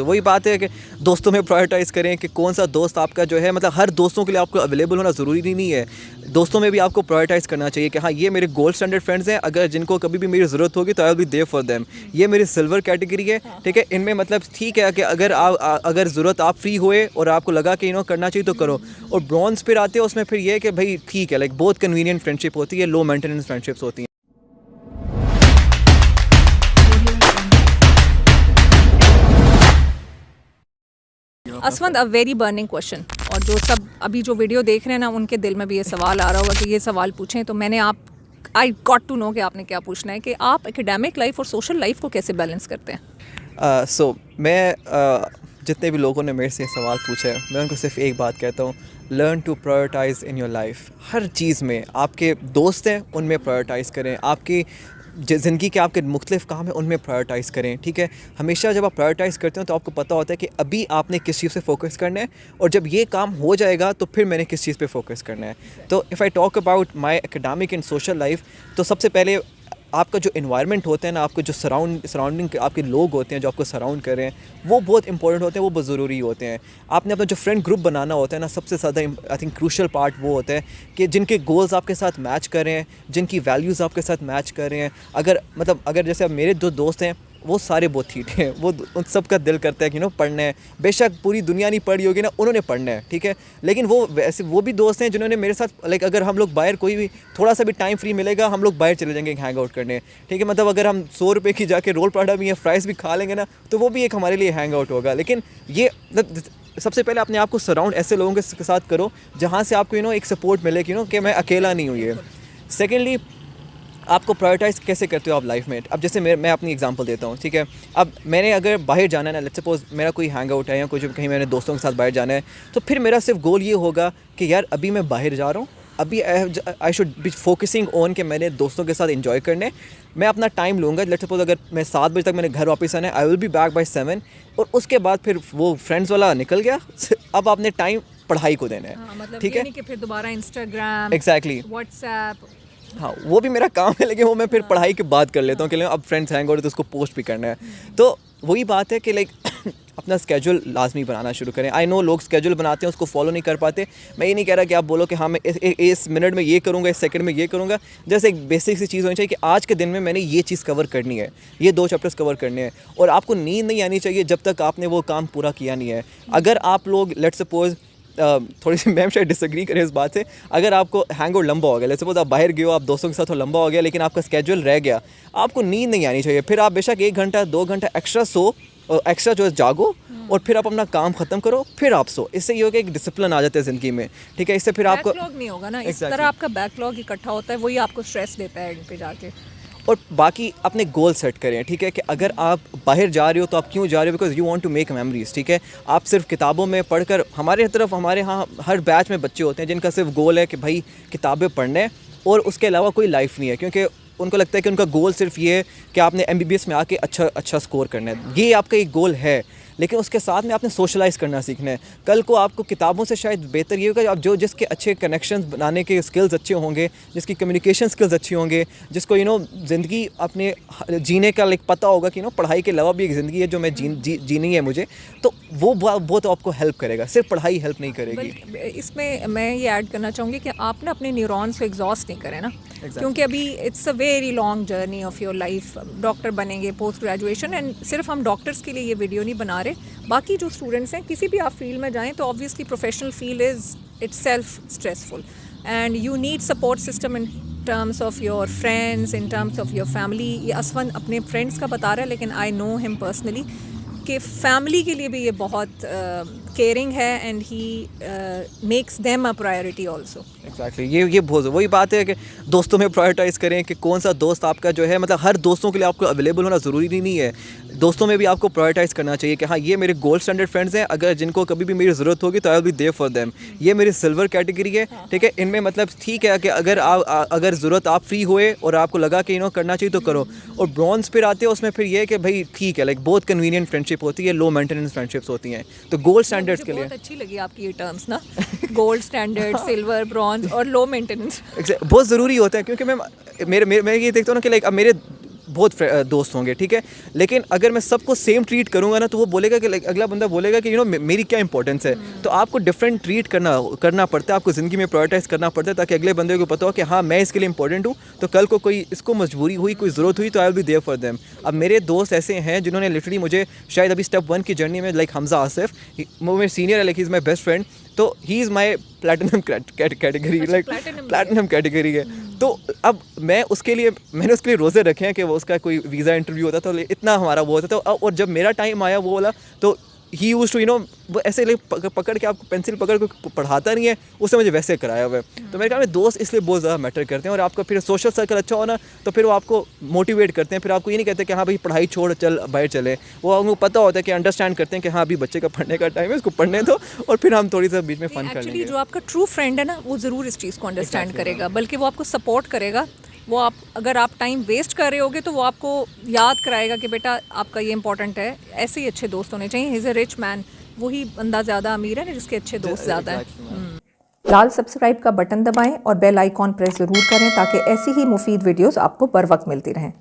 तो वही बात है कि दोस्तों में प्रायोरिटाइज़ करें कि कौन सा दोस्त आपका जो है, मतलब हर दोस्तों के लिए आपको अवेलेबल होना ज़रूरी नहीं है। दोस्तों में भी आपको प्रायोरिटाइज़ करना चाहिए कि हाँ, ये मेरे गोल्ड स्टैंडर्ड फ्रेंड्स हैं, अगर जिनको कभी भी मेरी ज़रूरत होगी तो I will be there for them. ये मेरी सिल्वर कैटेगरी है, ठीक है। इनमें मतलब ठीक है कि अगर ज़रूरत आप फ्री हुए और आपको लगा कि करना चाहिए तो करो। और ब्रॉन्ज़ फिर आते हैं, उसमें फिर ये है कि भाई ठीक है, लाइक बहुत कन्वीनियंट फ्रेंडशिप होती है, लो मेंटेनेंस फ्रेंडशिप्स होती हैं। असवंत, अ वेरी बर्निंग क्वेश्चन, और जो सब अभी जो वीडियो देख रहे हैं ना, उनके दिल में भी ये सवाल आ रहा होगा कि ये सवाल पूछें। तो मैंने आई गॉट टू नो कि आपने क्या पूछना है, कि आप एकेडमिक लाइफ और सोशल लाइफ को कैसे बैलेंस करते हैं। मैं जितने भी लोगों ने मेरे से सवाल पूछा है, मैं उनको सिर्फ एक बात कहता हूँ, learn to prioritize in your life. हर चीज़ में आपके दोस्त हैं, उनमें प्रायोरिटाइज़ करें। आपकी ज़िंदगी के आपके मुख्तलिफ़ काम हैं, उनमें प्रायोरिटाइज़ करें, ठीक है। हमेशा जब आप प्रायोरिटाइज़ करते हो तो आपको पता होता है कि अभी आपने किस चीज़ पे फोकस करना है, और जब ये काम हो जाएगा तो फिर मैंने किस चीज़ पे फोकस करना है। तो if I talk about my academic and social life, तो सबसे पहले आपका जो इन्वायरमेंट होता है ना, आपको जो सराउंडिंग आपके लोग होते हैं जो आपको सराउंड कर रहे हैं, वो बहुत इंपॉर्टेंट होते हैं, वो बहुत ज़रूरी होते हैं। आपने अपना जो फ्रेंड ग्रुप बनाना होता है ना, सबसे ज़्यादा आई थिंक क्रूशल पार्ट वो होता है कि जिनके गोल्स आपके साथ मैच कर रहे हैं, जिनकी वैल्यूज़ आपके साथ मैच कर रहे हैं। अगर जैसे अब मेरे जो दोस्त हैं वो सारे बहुत ठीक हैं, वो उन सब का दिल करता है कि पढ़ना है। बेशक पूरी दुनिया नहीं पढ़ी होगी ना, उन्होंने पढ़ना है, ठीक है। लेकिन वो भी दोस्त हैं जिन्होंने मेरे साथ लाइक अगर हम लोग बाहर कोई भी थोड़ा सा भी टाइम फ्री मिलेगा, हम लोग बाहर चले जाएंगे हैंग आउट करने, ठीक है। मतलब अगर हम 100 रुपये की जाके रोल पराठा भी या फ्राइज़ भी खा लेंगे ना, तो वो भी एक हमारे लिए हैंग आउट होगा। लेकिन ये सबसे पहले अपने आप को सराउंड ऐसे लोगों के साथ करो जहाँ से आपको एक सपोर्ट मिले कि मैं अकेला नहीं हूँ ये। सेकेंडली, आपको प्रायोरिटाइज़ कैसे करते हो आप लाइफ में। अब जैसे मैं अपनी एग्जांपल देता हूँ, ठीक है। अब मैंने अगर बाहर जाना है ना, लेट्स सपोज मेरा कोई हैंग आउट है या कुछ कहीं मैंने दोस्तों के साथ बाहर जाना है, तो फिर मेरा सिर्फ गोल ये होगा कि यार अभी मैं बाहर जा रहा हूँ, अभी I should be focusing on कि मैंने दोस्तों के साथ एंजॉय करने। मैं अपना टाइम लूँगा। लेट्स सपोज अगर मैं 7 बजे तक मैंने घर वापस आना है, आई विल बी बैक बाय 7, और उसके बाद फिर वो फ्रेंड्स वाला निकल गया। अब आपने टाइम पढ़ाई को देना है, मतलब ठीक है। नहीं कि फिर दोबारा इंस्टाग्राम, एग्जैक्टली, व्हाट्सएप। हाँ, वो भी मेरा काम है, लेकिन वो मैं फिर पढ़ाई के बाद कर लेता हूँ कि अब फ्रेंड्स हैंग आउट तो उसको पोस्ट भी करना है। तो वही बात है कि लाइक अपना स्केड्यूल लाजमी बनाना शुरू करें। आई नो लोग स्केड्यूल बनाते हैं, उसको फॉलो नहीं कर पाते। मैं ये नहीं कह रहा कि आप बोलो कि हाँ मैं इस मिनट में ये करूँगा, इस सेकंड में ये करूँगा। जैसे एक बेसिक सी चीज़ होनी चाहिए कि आज के दिन में मैंने ये चीज़ कवर करनी है, ये 2 चैप्टर्स कवर करने हैं, और आपको नींद नहीं आनी चाहिए जब तक आपने वो काम पूरा किया नहीं है। अगर आप लोग लेट्स सपोज थोड़ी सी मैम शायद डिसएग्री करें इस बात से, अगर आपको हैंग आउट लंबा हो गया, लेट्स सपोज आप बाहर गए हो, आप दोस्तों के साथ लंबा हो गया, लेकिन आपका स्केड्यूल रह गया, आपको नींद नहीं आनी चाहिए। फिर आप बेशक 1 घंटा 2 घंटा एक्स्ट्रा सो, और एक्स्ट्रा जो है जागो, और फिर आप अपना काम ख़त्म करो, फिर आप सो। इससे ये होगा एक डिसिप्लिन आ जाता है ज़िंदगी में, ठीक है। इससे फिर आपको बैकलॉग नहीं होगा ना, इस तरह आपका बैकलॉग इकट्ठा होता है, वही आपको स्ट्रेस देता है एंड पे जाके। और बाकी अपने गोल सेट करें, ठीक है, कि अगर आप बाहर जा रहे हो तो आप क्यों जा रहे हो, because you want to make memories, ठीक है। आप सिर्फ किताबों में पढ़कर, हमारे यहाँ हर बैच में बच्चे होते हैं जिनका सिर्फ गोल है कि भाई किताबें पढ़ना है, और उसके अलावा कोई लाइफ नहीं है, क्योंकि उनको लगता है कि उनका गोल सिर्फ ये है कि आपने MBBS में आके अच्छा स्कोर करना है। ये आपका एक गोल है, लेकिन उसके साथ में आपने सोशलाइज़ करना सीखना है। कल को आपको किताबों से शायद बेहतर ये होगा, आप जिसके अच्छे कनेक्शंस बनाने के स्किल्स अच्छे होंगे, जिसकी कम्युनिकेशन स्किल्स अच्छी होंगे, जिसको ज़िंदगी अपने जीने का लाइक पता होगा कि पढ़ाई के अलावा भी एक ज़िंदगी है जो मैं जीनी है मुझे, तो वो बहुत आपको हेल्प करेगा, सिर्फ पढ़ाई हेल्प नहीं करेगी। इसमें मैं ये ऐड करना चाहूँगी कि आप ना अपने न्यूरॉन्स को एग्जॉस्ट नहीं करें ना, क्योंकि अभी it's a very long journey of your life. Doctor बनेंगे, पोस्ट ग्रेजुएशन, एंड सिर्फ हम डॉक्टर्स के लिए ये वीडियो नहीं बना रहे, बाकी जो स्टूडेंट्स हैं किसी भी आप फील्ड में जाएं तो obviously professional field is itself stressful, and you need support system in terms of your friends, in terms of your family. ये असवन अपने फ्रेंड्स का बता रहा है, लेकिन आई नो हिम पर्सनली कि फैमिली के लिए भी ये बहुत केयरिंग है, and he makes them a priority also. Exactly, ये बहुत वही बात है कि दोस्तों में प्रायोरिटाइज़ करें कि कौन सा दोस्त आपका जो है, मतलब हर दोस्तों के लिए आपको अवेलेबल होना ज़रूरी नहीं है। दोस्तों में भी आपको प्रायोरिटाइज़ करना चाहिए कि हाँ, ये मेरे गोल्ड स्टैंडर्ड फ्रेंड्स हैं, अगर जिनको कभी भी मेरी ज़रूरत होगी तो I will be there for them. ये मेरी सिल्वर कैटेगरी है, ठीक है। इनमें मतलब ठीक है कि अगर ज़रूरत आप फ्री हुए और आपको लगा कि करना चाहिए तो करो। और ब्रॉन्ज़ फिर आते हैं, उसमें फिर ये है कि भाई ठीक है, लाइक बहुत कन्वीनियंट फ्रेंडशिप होती है, लो मेंटेनेंस फ्रेंडशिप्स होती हैं। तो गोल्ड स्टैंडर्ड्स के लिए बहुत अच्छी लगी आपकी ये टर्म्स ना, गोल्ड स्टैंडर्ड, सिल्वर, ब्रॉन्ज और लो मेंटेनेंस बहुत ज़रूरी होता है, क्योंकि मैं ये देखता हूँ ना कि लाइक अब मेरे बहुत दोस्त होंगे, ठीक है, लेकिन अगर मैं सबको सेम ट्रीट करूँगा ना तो वो बोलेगा कि अगला बंदा बोलेगा कि मेरी क्या इंपॉर्टेंस है। तो आपको डिफरेंट ट्रीट करना पड़ता है, आपको ज़िंदगी में प्रायोरिटाइज करना पड़ता है ताकि अगले बंदे को पता हो कि हाँ मैं इसके लिए इंपॉर्टेंट हूँ, तो कल को कोई इसको मजबूरी हुई, कोई ज़रूरत हुई तो I will be there for them. अब मेरे दोस्त ऐसे हैं जिन्होंने लिटरली मुझे शायद अभी स्टेप 1 की जर्नी में, लाइक हमजा आसिफ, वो मेरे सीनियर है, like he is my best friend, तो he is my platinum category, like platinum category है। तो अब मैं उसके लिए, मैंने उसके लिए रोज़े रखे हैं कि वो उसका कोई वीज़ा इंटरव्यू होता था, इतना हमारा वो होता था। और जब मेरा टाइम आया वो वाला, तो ही यूज़ टू वो ऐसे पकड़ के, आपको पेंसिल पकड़ के पढ़ाता नहीं है, उसने मुझे वैसे कराया हुआ है। तो मेरे ख्याल में दोस्त इसलिए बहुत ज़्यादा मैटर करते हैं। और आपका फिर सोशल सर्कल अच्छा हो ना, तो फिर वो आपको मोटिवेट करते हैं। फिर आपको ये नहीं कहते कि हाँ भाई पढ़ाई छोड़ चल बाहर चले, वो उनको पता होता है कि अंडरस्टैंड करते हैं कि हाँ अभी बच्चे का पढ़ने का टाइम है, इसको पढ़ने दो, और फिर हम थोड़ी सा बीच में फ़न कर लेंगे। जो आपका ट्रू फ्रेंड है ना, वो ज़रूर इस चीज़ को अंडरस्टैंड करेगा, बल्कि वो आपको सपोर्ट करेगा। वो अगर आप टाइम वेस्ट कर रहे होगे तो वो आपको याद कराएगा कि बेटा आपका ये इंपॉर्टेंट है। ऐसे ही अच्छे दोस्त होने चाहिए। He is a rich man, वही बंदा ज़्यादा अमीर है ना जिसके अच्छे दोस्त ज़्यादा हैं। लाल सब्सक्राइब का बटन दबाएं और बेल आइकॉन प्रेस ज़रूर करें ताकि ऐसी ही मुफीद वीडियोस आपको बर वक्त मिलती रहें।